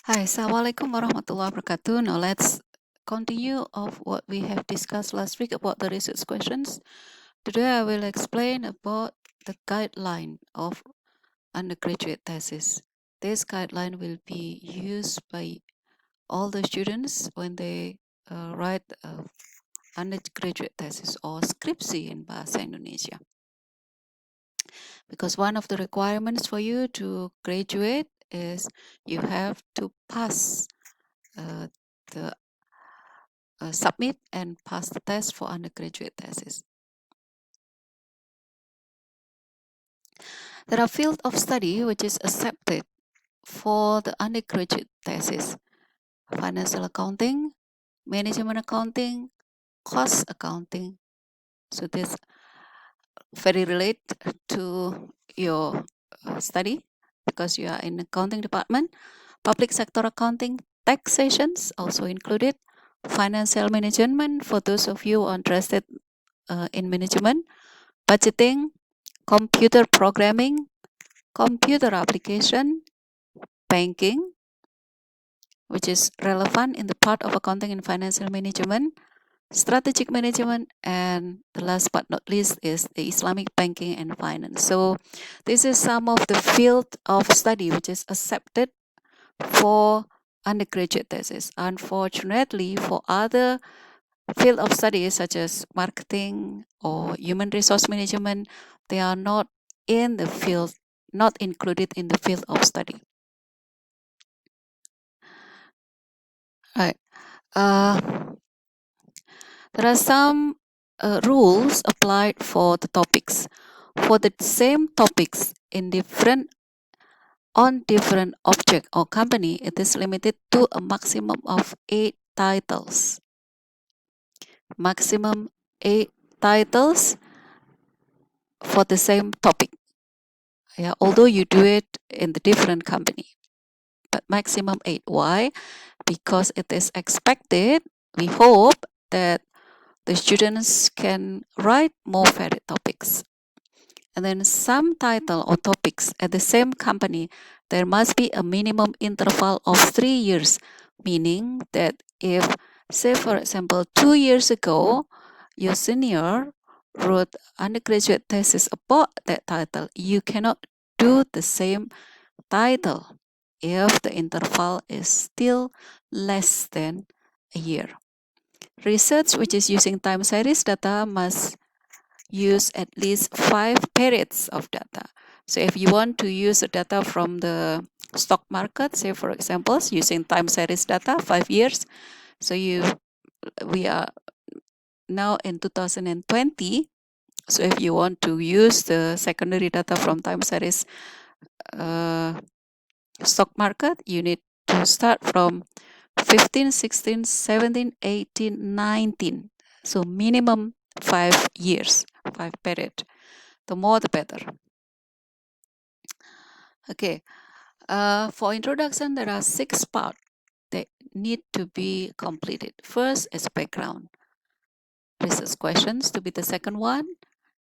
Hi, Assalamualaikum warahmatullahi wabarakatuh. Now let's continue of what we have discussed last week about the research questions. Today I will explain about the guideline of undergraduate thesis. This guideline will be used by all the students when they write undergraduate thesis or skripsi in Bahasa Indonesia. Because one of the requirements for you to graduate is you have to pass the submit and pass the test for undergraduate thesis. There are fields of study which is accepted for the undergraduate thesis: financial accounting, management accounting, cost accounting. So this very related to your study because you are in accounting department. Public sector accounting, taxations also included, financial management for those of you interested in management, budgeting, computer programming, computer application, banking, which is relevant in the part of accounting and financial management, strategic management, and the last but not least is the Islamic banking and finance. So this is some of the field of study which is accepted for undergraduate thesis. Unfortunately, for other field of study such as marketing or human resource management, they are not in the field, not included in the field of study. Right. Uh, there are some rules applied for the topics. For the same topics in different on different object or company, it is limited to a maximum of 8 titles. Maximum 8 titles for the same topic. Yeah, although you do it in the different company, but maximum 8. Why? Because it is expected, we hope that the students can write more varied topics. And then some title or topics at the same company, there must be a minimum interval of 3 years, meaning that if, say for example, 2 years ago, your senior wrote undergraduate thesis about that title, you cannot do the same title if the interval is still less than a year. Research which is using time series data must use at least 5 periods of data. So if you want to use the data from the stock market, say for example, using time series data, 5 years. So we are now in 2020. So if you want to use the secondary data from time series stock market, you need to start from 15, 16, 17, 18, 19. So minimum 5 years, 5 period. The more the better. Okay. For introduction, there are 6 parts that need to be completed. First is background. Research questions to be the second one.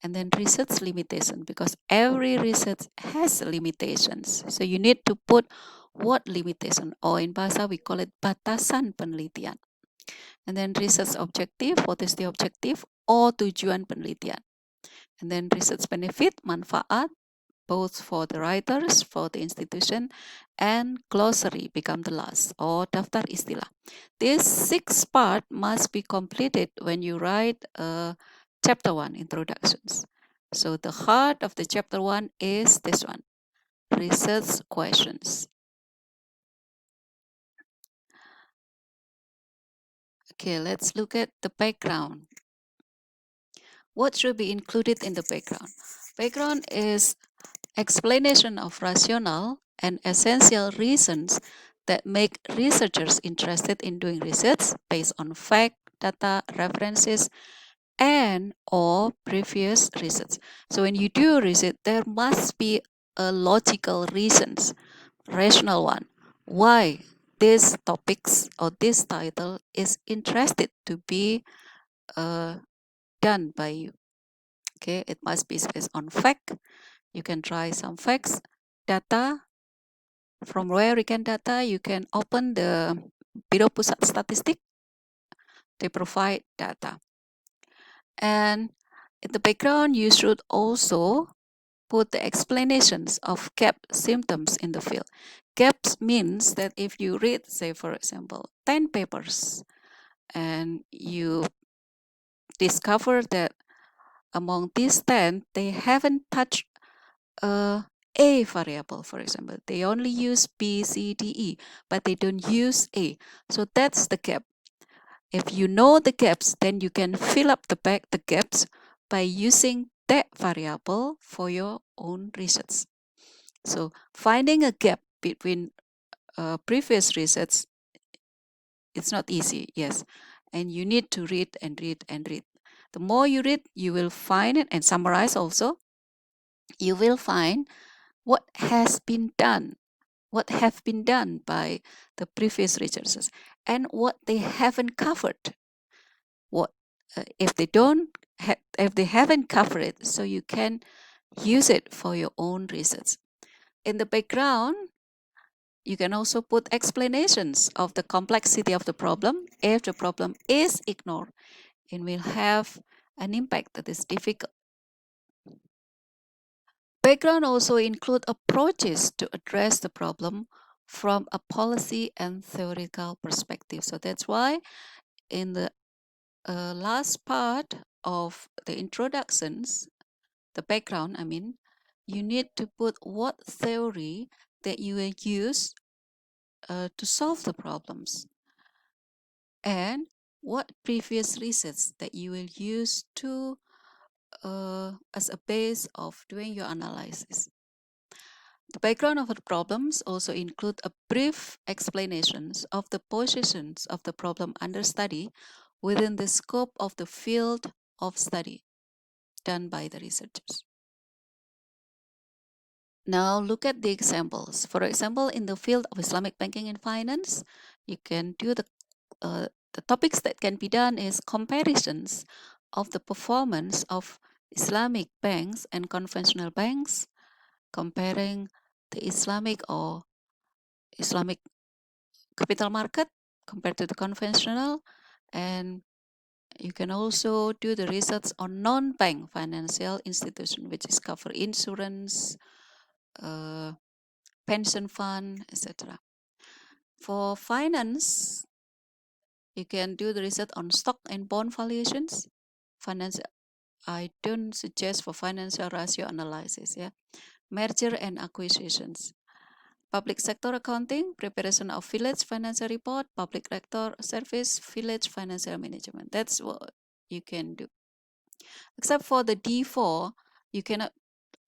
And then research limitation, because every research has limitations. So you need to put what limitation, or in bahasa we call it batasan penelitian. And then research objective, what is the objective or tujuan penelitian. And then research benefit, manfaat, both for the writers, for the institution, and glossary become the last, or daftar istilah. This 6 part must be completed when you write chapter 1, introductions. So the heart of the chapter 1 is this one, research questions. Okay, let's look at the background. What should be included in the background? Background is explanation of rational and essential reasons that make researchers interested in doing research based on fact, data, references, and or previous research. So when you do research, there must be a logical reasons, rational one, why this topics or this title is interested to be done by you. Okay, it must be based on fact. You can try some facts, data, From where we can data, you can open the Biro Pusat Statistik. They provide data. And in the background, you should also put the explanations of gap symptoms in the field. Gaps means that if you read, say, for example, 10 papers, and you discover that among these 10, they haven't touched a variable, for example. They only use B, C, D, E, but they don't use A. So that's the gap. If you know the gaps, then you can fill up the gaps by using that variable for your own research. So finding a gap between previous research, it's not easy, yes. And you need to read and read and read. The more you read, you will find it, and summarize also. You will find what has been done, what have been done by the previous researchers, and what they haven't covered. What if they don't if they haven't covered it, so you can use it for your own research. In the background, you can also put explanations of the complexity of the problem. If the problem is ignored, it will have an impact that is difficult. Background also include approaches to address the problem from a policy and theoretical perspective. So that's why in the last part of the introductions, the background, you need to put what theory that you will use to solve the problems, and what previous research that you will use to as a base of doing your analysis. The background of the problems also include a brief explanations of the positions of the problem under study within the scope of the field of study done by the researchers. Now look at the examples. For example, in the field of Islamic banking and finance, you can do the topics that can be done is comparisons of the performance of Islamic banks and conventional banks, comparing the Islamic or Islamic capital market compared to the conventional. And you can also do the research on non-bank financial institution, which is cover insurance, pension fund, etc. For finance, you can do the research on stock and bond valuations. Finance, I don't suggest for financial ratio analysis. Yeah, merger and acquisitions. Public sector accounting, preparation of village financial report, public sector service, village financial management. That's what you can do. Except for the D4, you cannot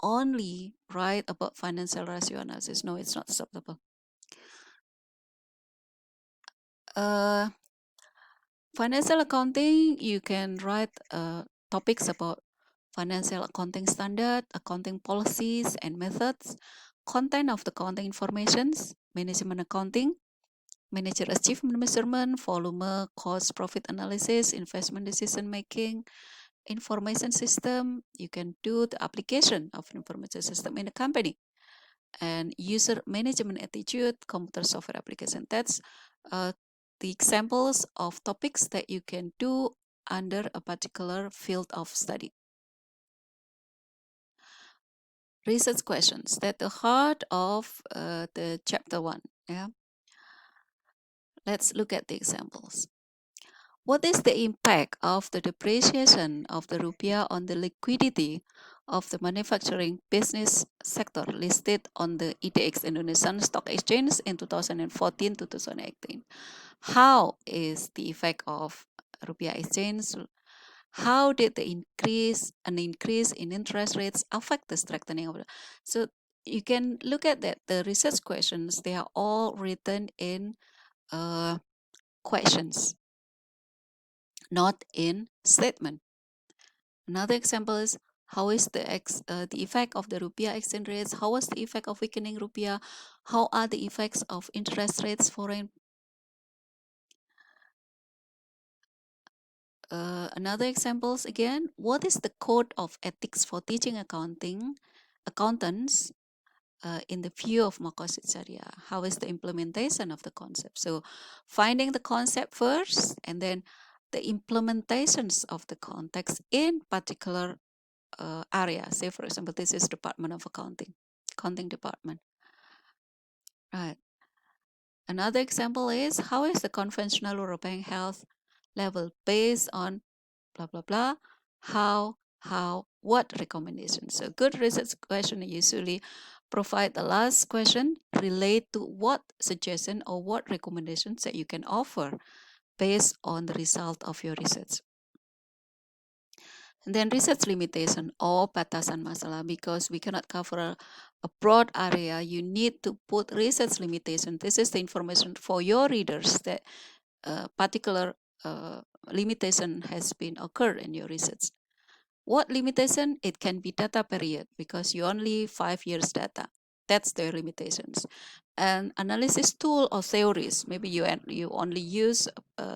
only write about financial ratio analysis. No, it's not acceptable. Financial accounting, you can write topics about financial accounting standard, accounting policies and methods, content of the accounting informations, management accounting, manager achievement measurement, volume, cost, profit analysis, investment decision making, information system. You can do the application of information system in a company, and user management attitude, computer software application. That's the examples of topics that you can do under a particular field of study. Research questions at the heart of the chapter 1. Yeah. Let's look at the examples. What is the impact of the depreciation of the rupiah on the liquidity of the manufacturing business sector listed on the IDX Indonesian Stock Exchange in 2014 to 2018? How is the effect of rupiah exchange? How did an increase in interest rates affect the strengthening of the? So you can look at that. The research questions, they are all written in questions, not in statement. Another example is, how is the effect of the rupiah exchange rates? How was the effect of weakening rupiah? How are the effects of interest rates foreign? Another examples again, what is the code of ethics for teaching accountants in the view of Makosid Sharia? How is the implementation of the concept? So finding the concept first, and then the implementations of the context in particular area. Say, for example, this is Department of Accounting Department. Right. Another example is, how is the conventional European health level based on blah, blah, blah, how, what recommendations. So good research question usually provide the last question relate to what suggestion or what recommendations that you can offer based on the result of your research. And then research limitation or batasan masalah, because we cannot cover a broad area, you need to put research limitation. This is the information for your readers that particular limitation has been occurred in your research. What limitation? It can be data period, because you only 5 years data. That's the limitations. And analysis tool or theories, maybe you only use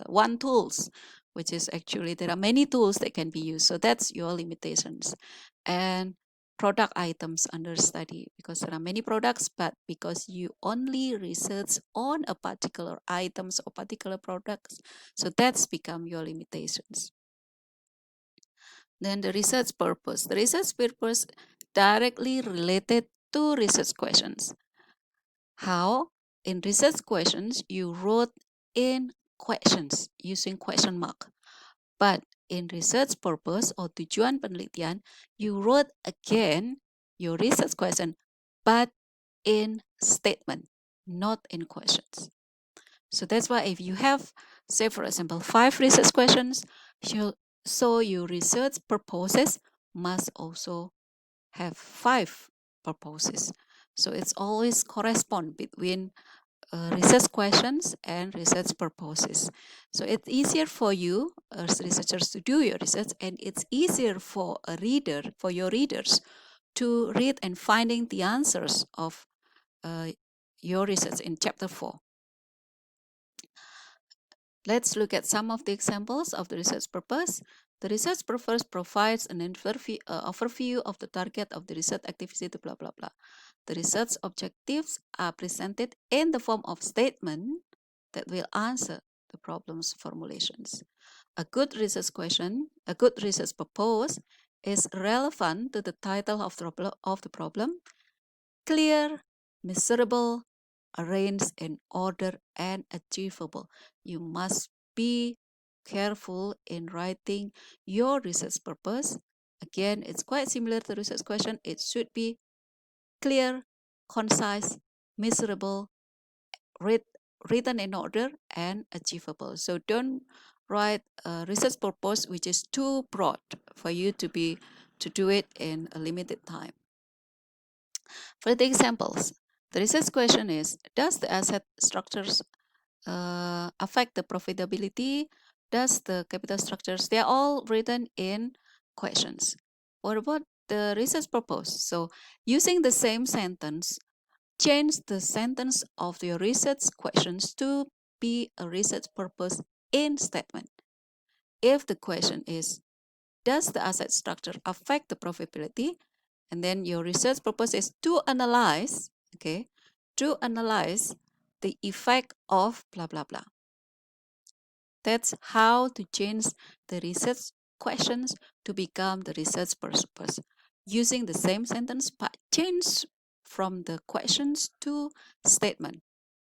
one tools, which is actually there are many tools that can be used. So that's your limitations. And product items under study, because there are many products, but because you only research on a particular items or particular products, so that's become your limitations. Then the research purpose. The research purpose directly related to research questions. How? In research questions, you wrote in questions using question mark. But in research purpose or tujuan penelitian, you wrote again your research question, but in statement, not in questions. So that's why if you have, say for example, 5 research questions, so your research purposes must also have 5 purposes. So it's always correspond between research questions and research purposes. So it's easier for you as researchers to do your research, and it's easier for a reader, for your readers, to read and finding the answers of your research in chapter 4. Let's look at some of the examples of the research purpose. The research purpose provides an overview of the target of the research activity, blah, blah, blah. The research objectives are presented in the form of statement that will answer the problem's formulations. A good research question, a good research purpose is relevant to the title of the problem, clear, measurable, arranged in order, and achievable. You must be careful in writing your research purpose. Again, it's quite similar to the research question. It should be clear, concise, measurable, written in order, and achievable. So don't write a research purpose which is too broad for you to do it in a limited time. For the examples, the research question is, does the asset structures affect the profitability? Does the capital structures? They are all written in questions. What about the research purpose? So using the same sentence, change the sentence of your research questions to be a research purpose in statement. If the question is, does the asset structure affect the profitability? And then your research purpose is to analyze, okay, to analyze the effect of blah, blah, blah. That's how to change the research questions to become the research purpose. Using the same sentence, but change from the questions to statement.